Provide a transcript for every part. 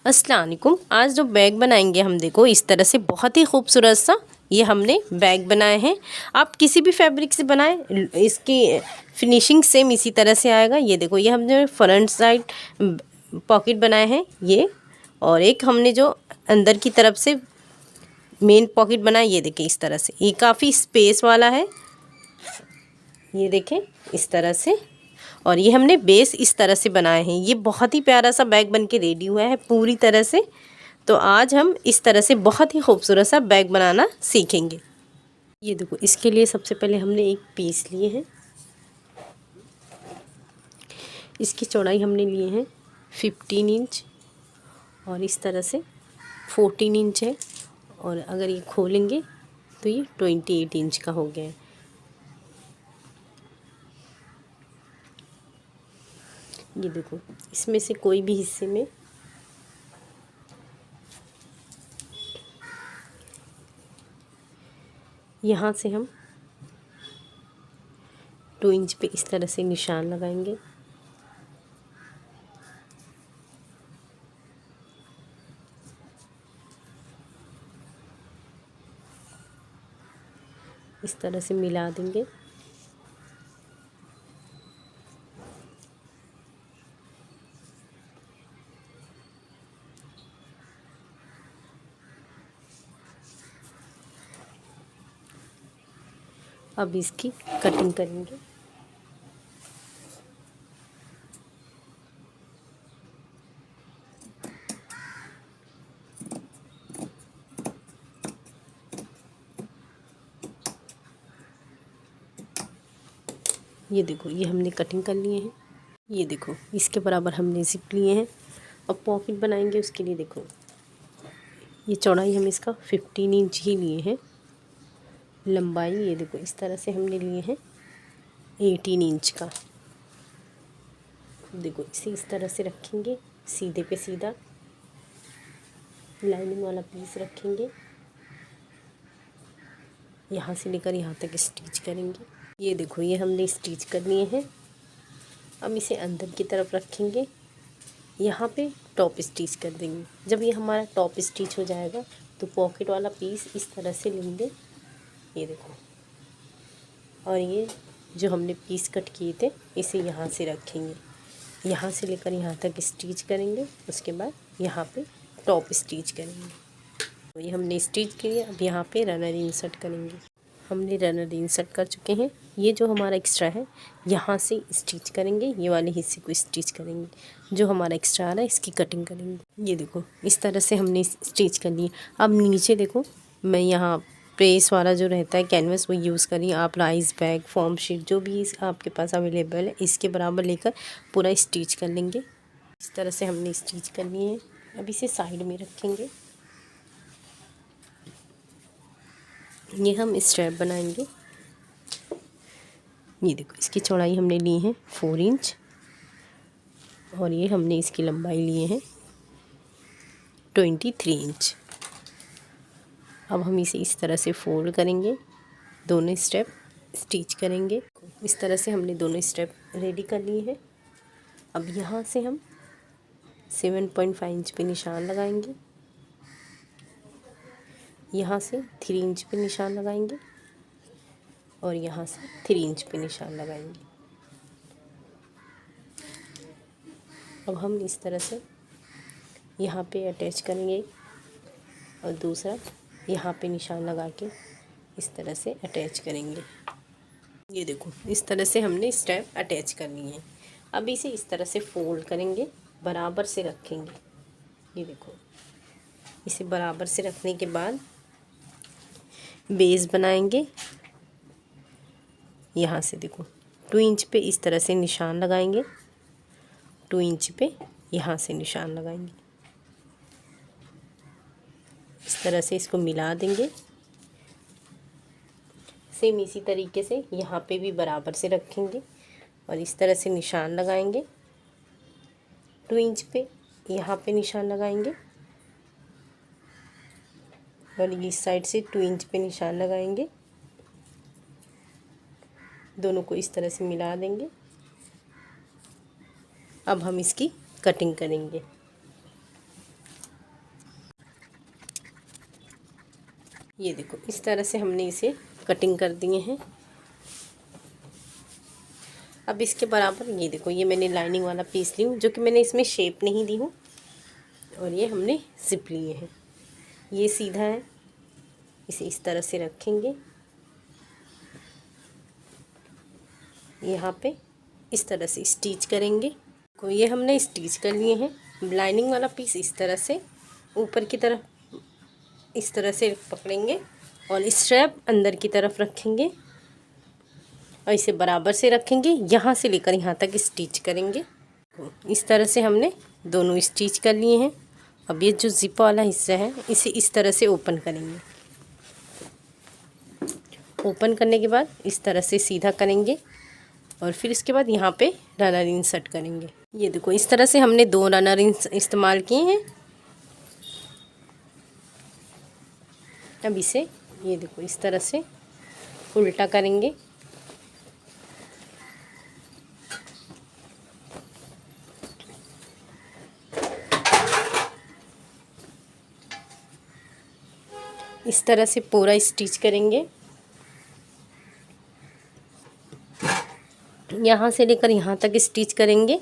अस्सलाम वालेकुम। आज जो बैग बनाएंगे हम, देखो इस तरह से बहुत ही खूबसूरत सा ये हमने बैग बनाए हैं। आप किसी भी फैब्रिक से बनाएं, इसकी फिनिशिंग सेम इसी तरह से आएगा। ये देखो, ये हमने फ्रंट साइड पॉकेट बनाए हैं ये, और एक हमने जो अंदर की तरफ से मेन पॉकेट बनाया, ये देखिए इस तरह से। ये काफ़ी स्पेस वाला है, ये देखें इस तरह से। और ये हमने बेस इस तरह से बनाए हैं। ये बहुत ही प्यारा सा बैग बन के रेडी हुआ है पूरी तरह से। तो आज हम इस तरह से बहुत ही खूबसूरत सा बैग बनाना सीखेंगे। ये देखो, इसके लिए सबसे पहले हमने एक पीस लिए हैं। इसकी चौड़ाई हमने लिए हैं 15 इंच और इस तरह से 14 इंच है। और अगर ये खोलेंगे तो ये 28 इंच का हो गया है। ये देखो, इसमें से कोई भी हिस्से में यहाँ से हम 2 इंच पे इस तरह से निशान लगाएंगे। इस तरह से मिला देंगे। अब इसकी कटिंग करेंगे। ये देखो, ये हमने कटिंग कर लिए हैं। ये देखो, इसके बराबर हमने जिप लिए हैं। अब पॉकेट बनाएंगे, उसके लिए देखो ये चौड़ाई हम इसका 15 इंच ही लिए हैं। लंबाई ये देखो इस तरह से हमने लिए हैं 18 इंच का। देखो, इसे इस तरह से रखेंगे, सीधे पे सीधा लाइनिंग वाला पीस रखेंगे। यहाँ से लेकर यहाँ तक स्टिच करेंगे। ये देखो, ये हमने स्टिच कर लिए हैं। अब इसे अंदर की तरफ रखेंगे, यहाँ पे टॉप स्टिच कर देंगे। जब ये हमारा टॉप स्टिच हो जाएगा तो पॉकेट वाला पीस इस तरह से लेंगे। ये देखो, और ये जो हमने पीस कट किए थे इसे यहाँ से रखेंगे, यहाँ से लेकर यहाँ तक स्टिच करेंगे। उसके बाद यहाँ पे टॉप स्टिच करेंगे। तो ये हमने स्टिच किए। अब यहाँ पे रनर इंसर्ट करेंगे। हमने रनर इंसर्ट कर चुके हैं। ये जो हमारा एक्स्ट्रा है यहाँ से स्टिच करेंगे, ये वाले हिस्से को स्टिच करेंगे। जो हमारा एक्स्ट्रा आ रहा है इसकी कटिंग करेंगे। ये देखो, इस तरह से हमने स्टिच कर लिए। अब नीचे देखो, मैं यहाँ प्रेस वाला जो रहता है कैनवस वो यूज़ करिए। आप राइस बैग, फॉर्म शीट जो भी आपके पास अवेलेबल है इसके बराबर लेकर पूरा स्टिच कर लेंगे। इस तरह से हमने स्टिच कर लिए हैं। अब इसे साइड में रखेंगे। ये हम स्ट्रैप बनाएंगे। ये देखो, इसकी चौड़ाई हमने ली है 4 इंच और ये हमने इसकी लंबाई लिए हैं 23 इंच। अब हम इसे इस तरह से फोल्ड करेंगे, दोनों स्टेप स्टिच करेंगे। इस तरह से हमने दोनों स्टेप रेडी कर लिए हैं। अब यहाँ से हम 7.5 इंच पे निशान लगाएंगे, यहाँ से 3 इंच पे निशान लगाएंगे और यहाँ से 3 इंच पे निशान लगाएंगे। अब हम इस तरह से यहाँ पे अटैच करेंगे और दूसरा यहाँ पे निशान लगा के इस तरह से अटैच करेंगे। ये देखो, इस तरह से हमने स्टेप अटैच कर लिए हैं। अब इसे इस तरह से फोल्ड करेंगे, बराबर से रखेंगे। ये देखो, इसे बराबर से रखने के बाद बेस बनाएंगे। यहाँ से देखो 2 इंच पे इस तरह से निशान लगाएंगे, 2 इंच पे यहाँ से निशान लगाएंगे। इस तरह से इसको मिला देंगे। सेम इसी तरीके से यहाँ पे भी बराबर से रखेंगे और इस तरह से निशान लगाएंगे। 2 इंच पे यहाँ पे निशान लगाएंगे और इस साइड से 2 इंच पे निशान लगाएंगे। दोनों को इस तरह से मिला देंगे। अब हम इसकी कटिंग करेंगे। ये देखो इस तरह से हमने इसे कटिंग कर दिए हैं। अब इसके बराबर ये देखो, ये मैंने लाइनिंग वाला पीस ली हूँ, जो कि मैंने इसमें शेप नहीं दी हूँ, और ये हमने जिप लिए हैं। ये सीधा है, इसे इस तरह से रखेंगे, यहाँ पे इस तरह से स्टिच करेंगे। तो ये हमने स्टिच कर लिए हैं। लाइनिंग वाला पीस इस तरह से ऊपर की तरफ इस तरह से पकड़ेंगे और स्ट्रैप अंदर की तरफ रखेंगे और इसे बराबर से रखेंगे, यहाँ से लेकर यहाँ तक स्टिच करेंगे। इस तरह से हमने दोनों स्टिच कर लिए हैं। अब ये जो जिप वाला हिस्सा है इसे इस तरह से ओपन करेंगे। ओपन करने के बाद इस तरह से सीधा करेंगे और फिर इसके बाद यहाँ पे रनर इंसर्ट करेंगे। ये देखो इस तरह से हमने 2 रनर इस्तेमाल किए हैं। अब इसे ये देखो इस तरह से उल्टा करेंगे। इस तरह से पूरा स्टिच करेंगे, यहाँ से लेकर यहाँ तक स्टिच करेंगे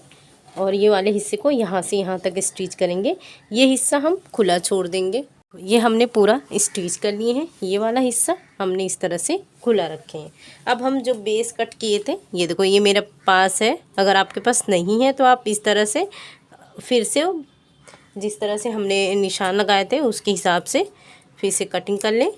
और ये वाले हिस्से को यहाँ से यहाँ तक स्टिच करेंगे। ये हिस्सा हम खुला छोड़ देंगे। ये हमने पूरा स्टिच कर लिए हैं, ये वाला हिस्सा हमने इस तरह से खुला रखे हैं। अब हम जो बेस कट किए थे, ये देखो ये मेरे पास है, अगर आपके पास नहीं है तो आप इस तरह से फिर से जिस तरह से हमने निशान लगाए थे उसके हिसाब से फिर से कटिंग कर लें।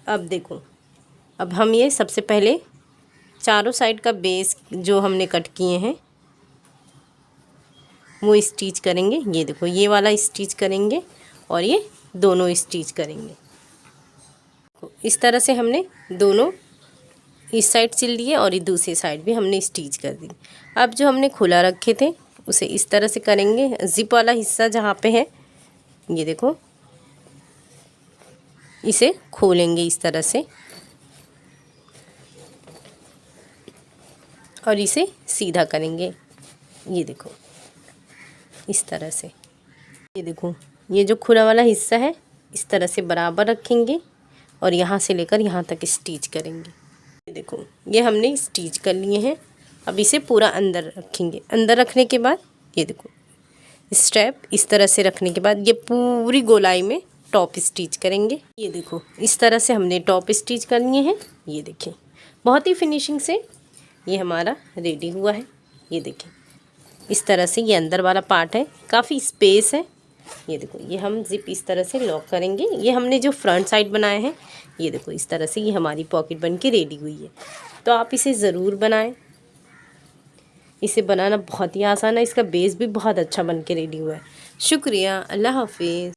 अब देखो, अब हम ये सबसे पहले चारों साइड का बेस जो हमने कट किए हैं वो स्टिच करेंगे। ये देखो ये वाला स्टिच करेंगे और ये दोनों स्टिच करेंगे। इस तरह से हमने दोनों इस साइड सिल लिए और ये दूसरी साइड भी हमने स्टिच कर दी। अब जो हमने खुला रखे थे उसे इस तरह से करेंगे। जिप वाला हिस्सा जहाँ पे है ये देखो इसे खोलेंगे इस तरह से और इसे सीधा करेंगे। ये देखो इस तरह से, ये देखो ये जो खुला वाला हिस्सा है इस तरह से बराबर रखेंगे और यहाँ से लेकर यहाँ तक स्टिच करेंगे। ये देखो ये हमने स्टिच कर लिए हैं। अब इसे पूरा अंदर रखेंगे। अंदर रखने के बाद ये देखो स्ट्रैप इस तरह से रखने के बाद ये पूरी गोलाई में टॉप स्टिच करेंगे। ये देखो इस तरह से हमने टॉप स्टिच कर लिए हैं। ये देखें बहुत ही फिनिशिंग से ये हमारा रेडी हुआ है। ये देखें इस तरह से ये अंदर वाला पार्ट है, काफ़ी स्पेस है। ये देखो ये हम जिप इस तरह से लॉक करेंगे। ये हमने जो फ्रंट साइड बनाए हैं ये देखो इस तरह से ये हमारी पॉकेट बन के रेडी हुई है। तो आप इसे ज़रूर बनाएं। इसे बनाना बहुत ही आसान है। इसका बेस भी बहुत अच्छा बन के रेडी हुआ है। शुक्रिया, अल्लाह हाफिज़।